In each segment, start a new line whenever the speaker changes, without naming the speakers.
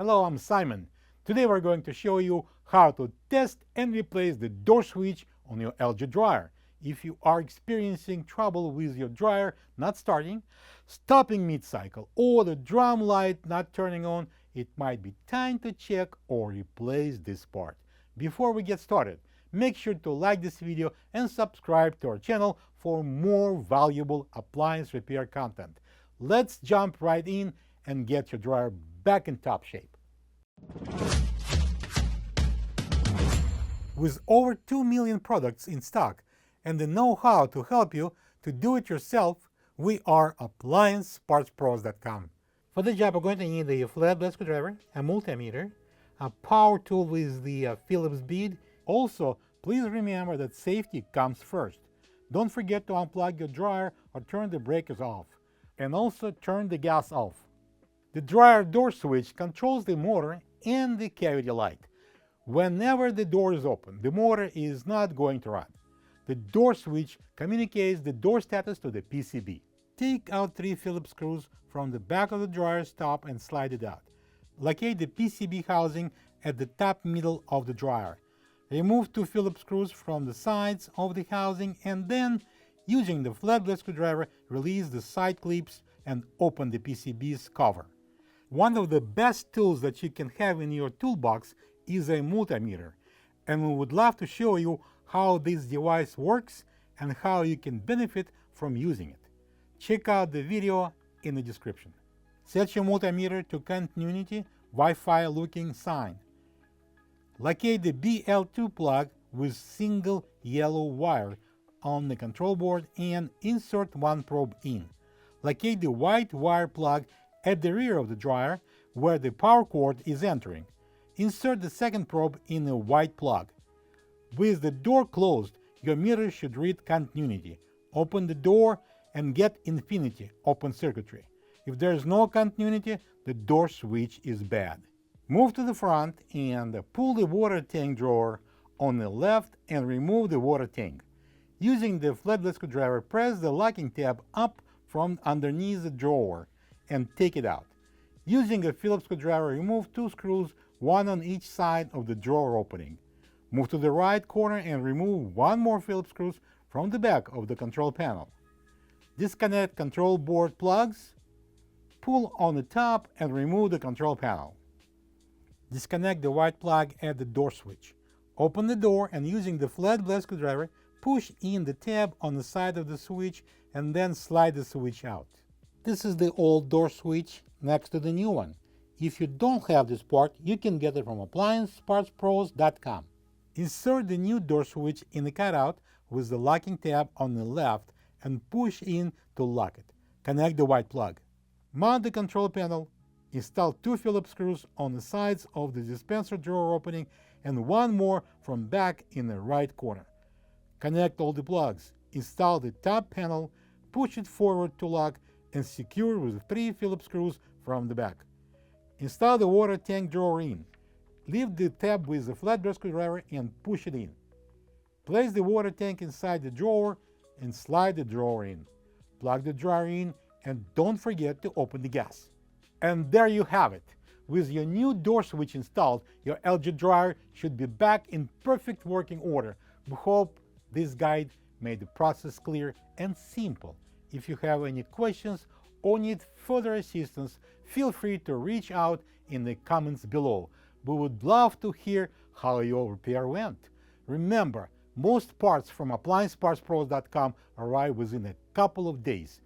Hello, I'm Simon. Today we're going to show you how to test and replace the door switch on your LG dryer. If you are experiencing trouble with your dryer not starting, stopping mid-cycle, or the drum light not turning on, it might be time to check or replace this part. Before we get started, make sure to like this video and subscribe to our channel for more valuable appliance repair content. Let's jump right in and get your dryer back in top shape. With over 2 million products in stock and the know-how to help you to do it yourself, we are AppliancePartsPros.com. For the job, we're going to need a Flathead Screwdriver, a multimeter, a power tool with the Phillips bead. Also, please remember that safety comes first. Don't forget to unplug your dryer or turn the breakers off, and also turn the gas off. The dryer door switch controls the motor and the cavity light. Whenever the door is open, the motor is not going to run. The door switch communicates the door status to the PCB. Take out 3 Phillips screws from the back of the dryer's top and slide it out. Locate the PCB housing at the top middle of the dryer. Remove 2 Phillips screws from the sides of the housing and then, using the Flathead screwdriver, release the side clips and open the PCB's cover. One of the best tools that you can have in your toolbox is a multimeter, and we would love to show you how this device works and how you can benefit from using it. Check out the video in the description. Set your multimeter to continuity Wi-Fi looking sign. Locate the BL2 plug with single yellow wire on the control board and insert 1 probe in. Locate the white wire plug at the rear of the dryer where the power cord is entering. Insert the second probe in the white plug. With the door closed, your meter should read continuity. Open the door and get infinity open circuitry. If there is no continuity, the door switch is bad. Move to the front and pull the water tank drawer on the left and remove the water tank. Using the Flathead screwdriver, press the locking tab up from underneath the drawer and take it out. Using a Phillips screwdriver, remove 2 screws, 1 on each side of the drawer opening. Move to the right corner and remove 1 more Phillips screws from the back of the control panel. Disconnect control board plugs. Pull on the top and remove the control panel. Disconnect the white plug at the door switch. Open the door and, using the Flathead screwdriver, push in the tab on the side of the switch and then slide the switch out. This is the old door switch next to the new one. If you don't have this part, you can get it from AppliancePartsPros.com. Insert the new door switch in the cutout with the locking tab on the left and push in to lock it. Connect the white plug. Mount the control panel. Install 2 Phillips screws on the sides of the dispenser drawer opening and 1 more from back in the right corner. Connect all the plugs. Install the top panel, push it forward to lock, and secure with 3 Phillips screws from the back. Install the water tank drawer in. Lift the tab with the Flathead screwdriver and push it in. Place the water tank inside the drawer and slide the drawer in. Plug the dryer in and don't forget to open the gas. And there you have it. With your new door switch installed, your LG dryer should be back in perfect working order. We hope this guide made the process clear and simple. If you have any questions or need further assistance, feel free to reach out in the comments below. We would love to hear how your repair went. Remember, most parts from AppliancePartsPros.com arrive within a couple of days,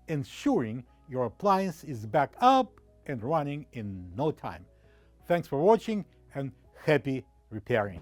ensuring your appliance is back up and running in no time. Thanks for watching and happy repairing.